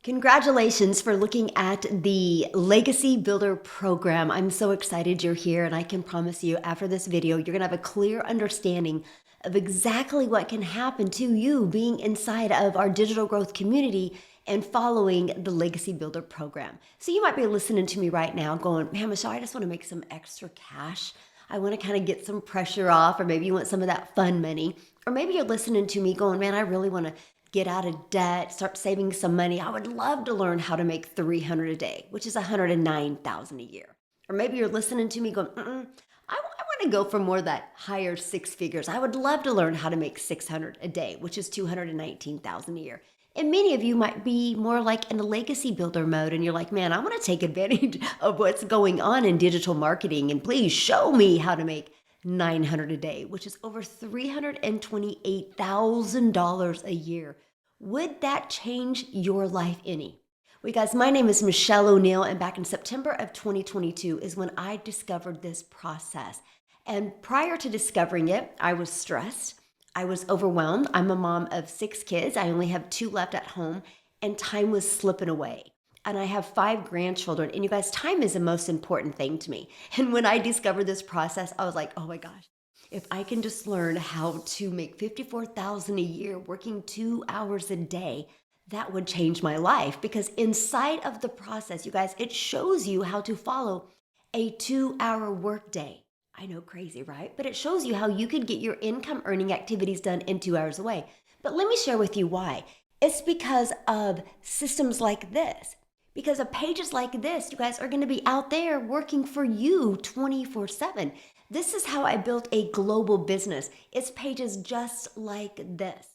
Congratulations for looking at the Legacy Builder program. I'm so excited you're here, and I can promise you after this video, you're gonna have a clear understanding of exactly what can happen to you being inside of our digital growth community and following the Legacy Builder program. So you might be listening to me right now going, man, Michelle, I just wanna make some extra cash. I wanna kind of get some pressure off, or maybe you want some of that fun money. Or maybe you're listening to me going, man, I really wanna get out of debt, start saving some money. I would love to learn how to make 300 a day, which is 109,000 a year. Or maybe you're listening to me going, I want to go for more of that higher six figures. I would love to learn how to make 600 a day, which is 219,000 a year. And many of you might be more like in the legacy builder mode, and you're like, man, I want to take advantage of what's going on in digital marketing, and please show me how to make 900 a day, which is over $328,000 a year. Would that change your life any? Well, guys, my name is Michelle O'Neill, and back in September of 2022 is when I discovered this process. And prior to discovering it, I was stressed. I was overwhelmed. I'm a mom of 6 kids. I only have 2 left at home, and time was slipping away. And I have 5 grandchildren. And you guys, time is the most important thing to me. And when I discovered this process, I was like, oh my gosh, if I can just learn how to make $54,000 a year working 2 hours a day, that would change my life. Because inside of the process, you guys, it shows you how to follow a 2-hour workday. I know, crazy, right? But it shows you how you could get your income earning activities done in 2 hours away. But let me share with you why. It's because of systems like this. Because of pages like this, you guys are going to be out there working for you 24/7. This is how I built a global business. It's pages just like this.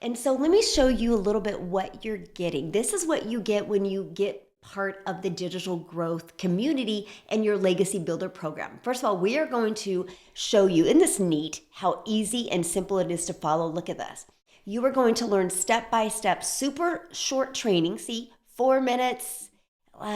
And so let me show you a little bit what you're getting. This is what you get when you get part of the digital growth community and your Legacy Builder program. First of all, we are going to show you, isn't this neat, how easy and simple it is to follow? Look at this. You are going to learn step-by-step, super short training. See, 4 minutes.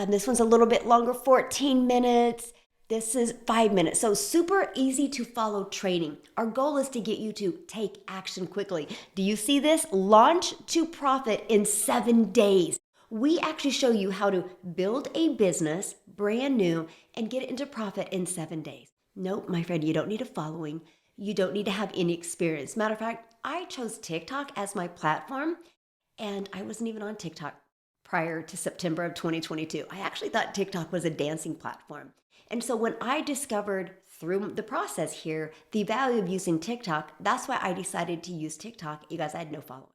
This one's a little bit longer, 14 minutes. This is 5 minutes. So super easy to follow training. Our goal is to get you to take action quickly. Do you see this? Launch to profit in 7 days. We actually show you how to build a business brand new and get it into profit in 7 days. Nope, my friend, you don't need a following. You don't need to have any experience. Matter of fact, I chose TikTok as my platform, and I wasn't even on TikTok prior to September of 2022. I actually thought TikTok was a dancing platform. And so when I discovered through the process here the value of using TikTok, that's why I decided to use TikTok. You guys, I had no following.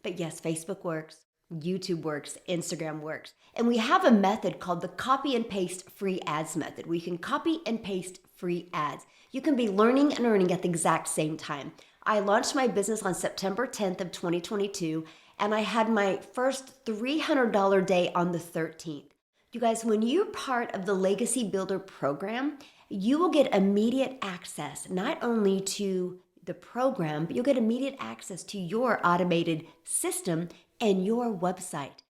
But yes, Facebook works, YouTube works, Instagram works. And we have a method called the copy and paste free ads method, where you can copy and paste free ads. You can be learning and earning at the exact same time. I launched my business on September 10th of 2022, and I had my first $300 day on the 13th. You guys, when you're part of the Legacy Builder program, you will get immediate access, not only to the program, but you'll get immediate access to your automated system and your website.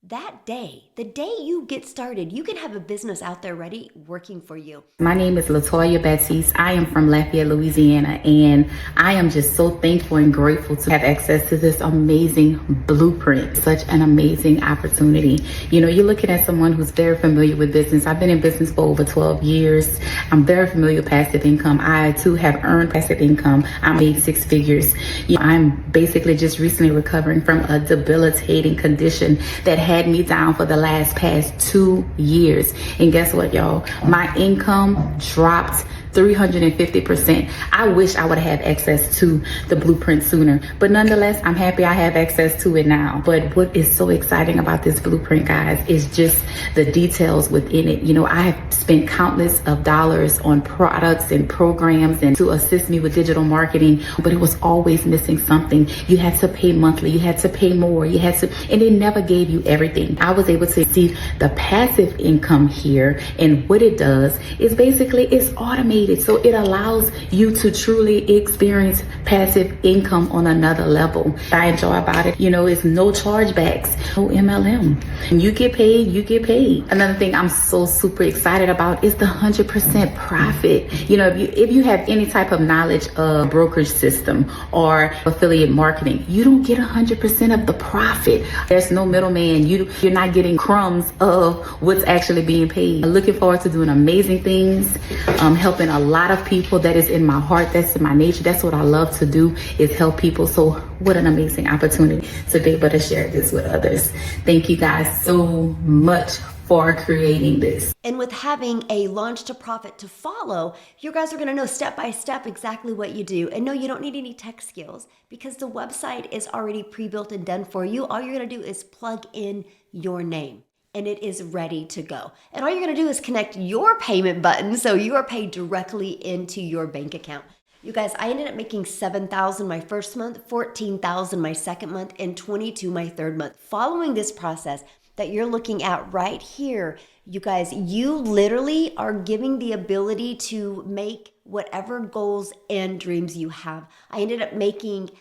That day, the day you get started, you can have a business out there ready working for you. My name is Latoya Baptiste. I am from Lafayette, Louisiana, and I am just so thankful and grateful to have access to this amazing blueprint, such an amazing opportunity. You know, you're looking at someone who's very familiar with business. I've been in business for over 12 years. I'm very familiar with passive income. I too have earned passive income. I made 6 figures. You know, I'm basically just recently recovering from a debilitating condition that had me down for the past 2 years. And guess what, y'all? My income dropped 350%. I wish I would have had access to the blueprint sooner, but nonetheless, I'm happy I have access to it now. But what is so exciting about this blueprint, guys, is just the details within it. You know, I have spent countless of dollars on products and programs and to assist me with digital marketing, but it was always missing something. You had to pay monthly, you had to pay more, you had to, and it never gave you everything. I was able to see the passive income here, and what it does is basically it's automated. automated. So it allows you to truly experience passive income on another level. I enjoy about it, it's no chargebacks, no MLM. When you get paid, you get paid. Another thing I'm so super excited about is the 100% profit. If you have any type of knowledge of brokerage system or affiliate marketing, you don't get 100% of the profit. There's no middleman. You're not getting crumbs of what's actually being paid. I'm looking forward to doing amazing things, helping a lot of people. That is in my heart. That's in my nature. That's what I love to do, is help people. So what an amazing opportunity to be able to share this with others. Thank you guys so much for creating this. And with having a launch to profit to follow, you guys are going to know step by step exactly what you do. And no, you don't need any tech skills because the website is already pre-built and done for you. All you're going to do is plug in your name and it is ready to go. And all you're going to do is connect your payment button so you are paid directly into your bank account. You guys, I ended up making $7,000 my first month, $14,000 my second month, and $22,000 my third month. Following this process that you're looking at right here, you guys, you literally are giving the ability to make whatever goals and dreams you have. I ended up making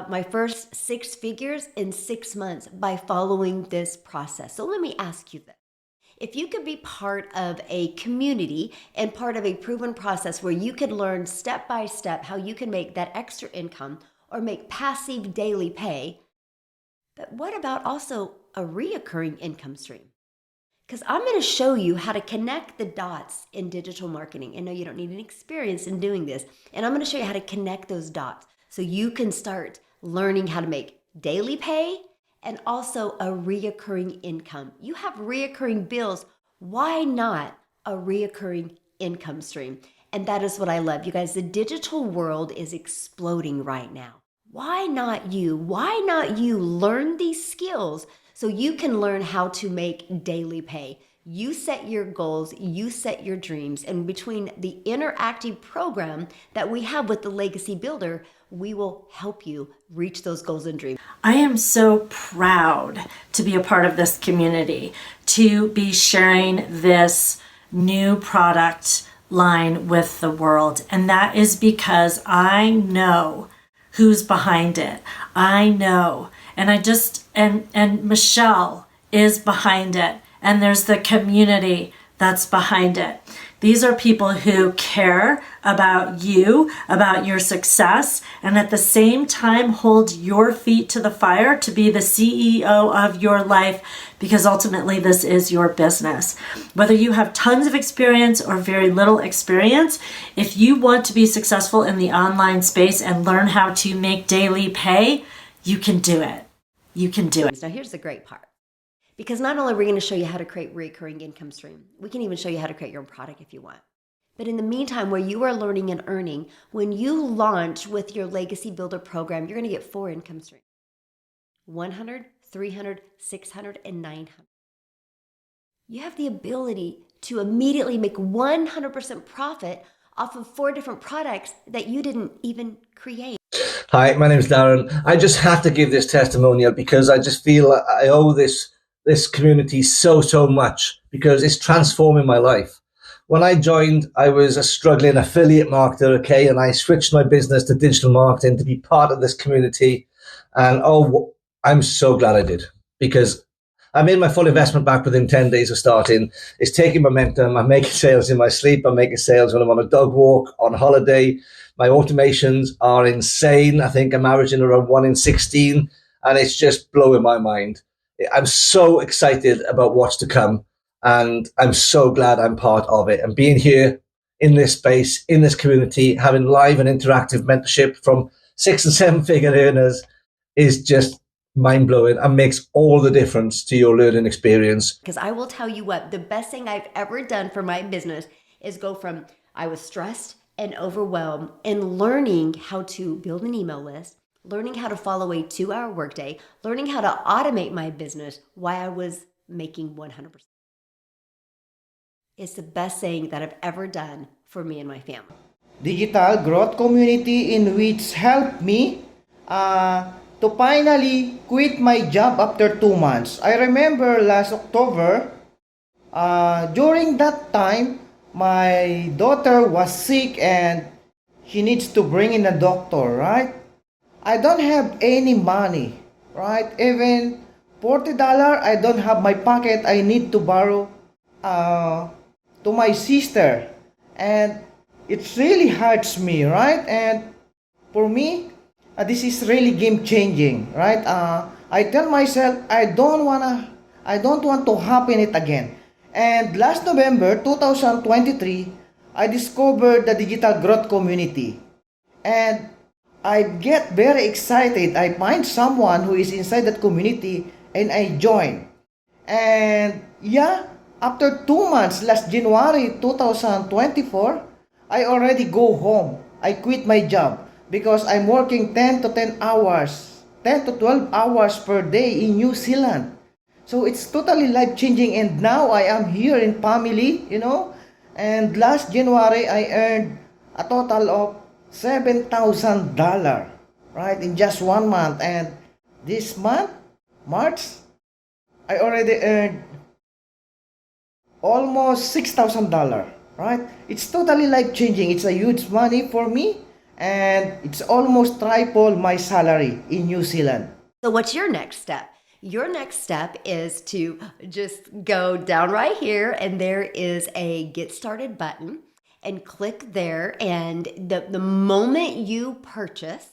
my first 6 figures in 6 months by following this process. So let me ask you this. If you could be part of a community and part of a proven process where you could learn step by step how you can make that extra income or make passive daily pay, but what about also a reoccurring income stream? Because I'm going to show you how to connect the dots in digital marketing. And no, you don't need any experience in doing this. And I'm going to show you how to connect those dots so you can start learning how to make daily pay and also a reoccurring income. You have reoccurring bills. Why not a reoccurring income stream? And that is what I love. You guys, the digital world is exploding right now. Why not you? Why not you learn these skills so you can learn how to make daily pay? You set your goals, you set your dreams, and between the interactive program that we have with the Legacy Builder, we will help you reach those goals and dreams. I am so proud to be a part of this community, to be sharing this new product line with the world. And that is because I know who's behind it. I know. And and Michelle is behind it. And there's the community that's behind it. These are people who care about you, about your success, and at the same time hold your feet to the fire to be the CEO of your life, because ultimately this is your business. Whether you have tons of experience or very little experience, if you want to be successful in the online space and learn how to make daily pay, you can do it. You can do it. Now here's the great part. Because not only are we going to show you how to create recurring income stream, we can even show you how to create your own product if you want. But in the meantime, where you are learning and earning, when you launch with your Legacy Builder program, you're going to get 4 income streams: 100, 300, 600, and 900. You have the ability to immediately make 100% profit off of 4 different products that you didn't even create. Hi, my name is Darren. I just have to give this testimonial because I just feel I owe this community so much, because it's transforming my life. When I joined, I was a struggling affiliate marketer, okay, and I switched my business to digital marketing to be part of this community. And I'm so glad I did, because I made my full investment back within 10 days of starting. It's taking momentum. I'm making sales in my sleep. I'm making sales when I'm on a dog walk, on holiday. My automations are insane. I think I'm averaging around 1 in 16, and it's just blowing my mind. I'm so excited about what's to come, and I'm so glad I'm part of it. And being here in this space, in this community, having live and interactive mentorship from 6 and 7 figure earners is just mind-blowing and makes all the difference to your learning experience. Because I will tell you what, the best thing I've ever done for my business is go from I was stressed and overwhelmed and learning how to build an email list, learning how to follow a 2-hour workday, learning how to automate my business while I was making 100%. It's the best thing that I've ever done for me and my family. Digital growth community in which helped me to finally quit my job after 2 months. I remember last October, during that time, my daughter was sick and she needs to bring in a doctor, right? I don't have any money, right? Even $40 I don't have my pocket. I need to borrow to my sister, and it really hurts me, right? And for me, this is really game changing, right? I tell myself I don't want to happen it again. And last November 2023, I discovered the digital growth community, and I get very excited. I find someone who is inside that community and I join. And yeah, after 2 months, last January 2024, I already go home. I quit my job because I'm working 10 to 10 hours, 10 to 12 hours per day in New Zealand. So it's totally life changing, and now I am here in family, you know. And last January, I earned a total of $7,000, right, in just 1 month. And this month, March, I already earned almost $6,000, right? It's totally life changing. It's a huge money for me, and it's almost triple my salary in New Zealand. So, what's your next step? Your next step is to just go down right here, and there is a Get Started button, and click there. And the moment you purchase,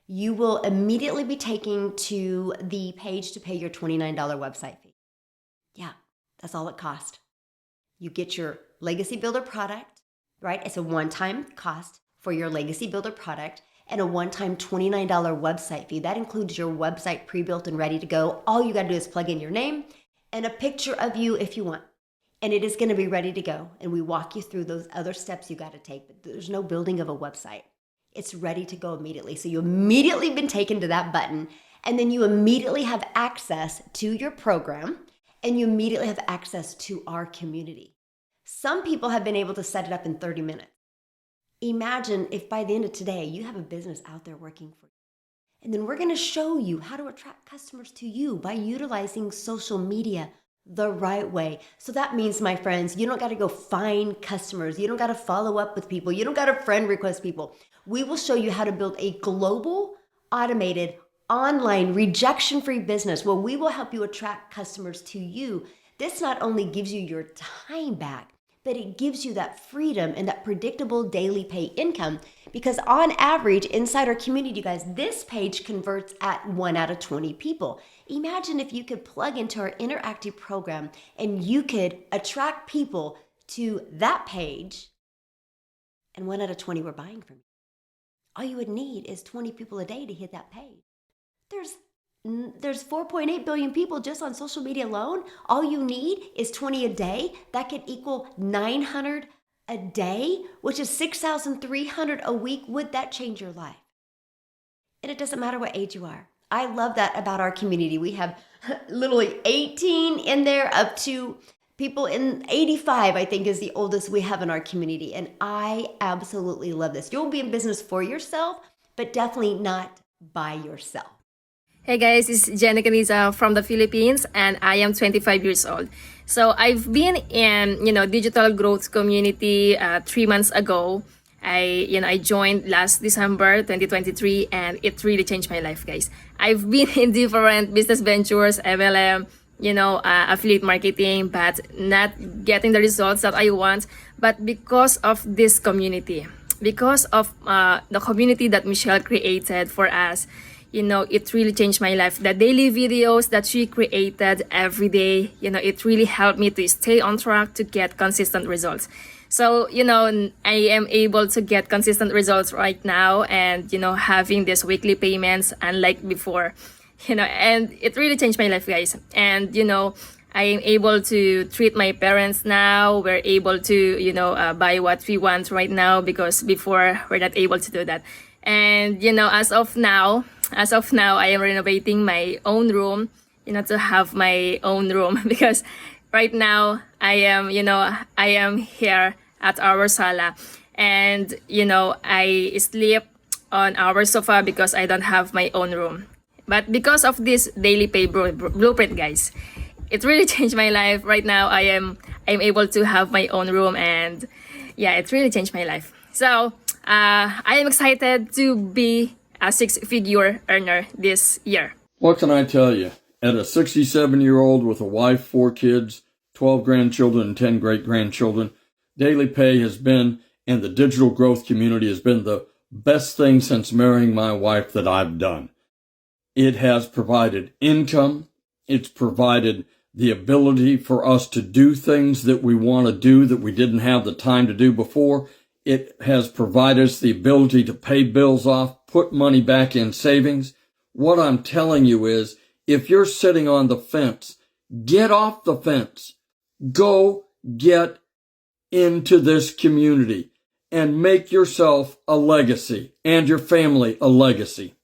you will immediately be taken to the page to pay your $29 website fee. Yeah, that's all it costs. You get your Legacy Builder product, right? It's a one-time cost for your Legacy Builder product, and a one-time $29 website fee. That includes your website pre-built and ready to go. All you gotta do is plug in your name and a picture of you if you want. And it is gonna be ready to go. And we walk you through those other steps you gotta take, but there's no building of a website. It's ready to go immediately. So you immediately been taken to that button, and then you immediately have access to your program, and you immediately have access to our community. Some people have been able to set it up in 30 minutes. Imagine if by the end of today, you have a business out there working for you. And then we're gonna show you how to attract customers to you by utilizing social media the right way. So that means, my friends, you don't gotta go find customers. You don't gotta follow up with people. You don't gotta friend request people. We will show you how to build a global, automated, online, rejection-free business where we will help you attract customers to you. This not only gives you your time back, but it gives you that freedom and that predictable daily pay income, because on average inside our community, guys, this page converts at 1 out of 20 people. Imagine if you could plug into our interactive program and you could attract people to that page, and 1 out of 20 were buying from you. All you would need is 20 people a day to hit that page. There's 4.8 billion people just on social media alone. All you need is 20 a day. That could equal 900 a day, which is 6,300 a week. Would that change your life? And it doesn't matter what age you are. I love that about our community. We have literally 18 in there, up to people in 85, I think, is the oldest we have in our community. And I absolutely love this. You'll be in business for yourself, but definitely not by yourself. Hey guys, it's Jenna Caniza from the Philippines, and I am 25 years old. So I've been in, digital growth community 3 months ago. I joined last December 2023, and it really changed my life, guys. I've been in different business ventures, MLM, affiliate marketing, but not getting the results that I want. But because of this community, because of the community that Michelle created for us, it really changed my life. The daily videos that she created every day, it really helped me to stay on track to get consistent results. So, I am able to get consistent results right now, and, having these weekly payments unlike before, and it really changed my life, guys. And, I am able to treat my parents now. We're able to, buy what we want right now, because before we're not able to do that. And, as of now, I am renovating my own room, to have my own room, because right now I am here at our sala, and, I sleep on our sofa because I don't have my own room. But because of this daily pay blueprint, guys, it really changed my life. Right now I I'm able to have my own room, and yeah, it really changed my life. So I am excited to be a six-figure earner this year. What can I tell you? At a 67-year-old with a wife, 4 kids, 12 grandchildren, and 10 great-grandchildren, Daily Pay has been, and the digital growth community has been the best thing since marrying my wife that I've done. It has provided income. It's provided the ability for us to do things that we want to do that we didn't have the time to do before. It has provided us the ability to pay bills off, put money back in savings. What I'm telling you is, if you're sitting on the fence, get off the fence. Go get into this community and make yourself a legacy and your family a legacy.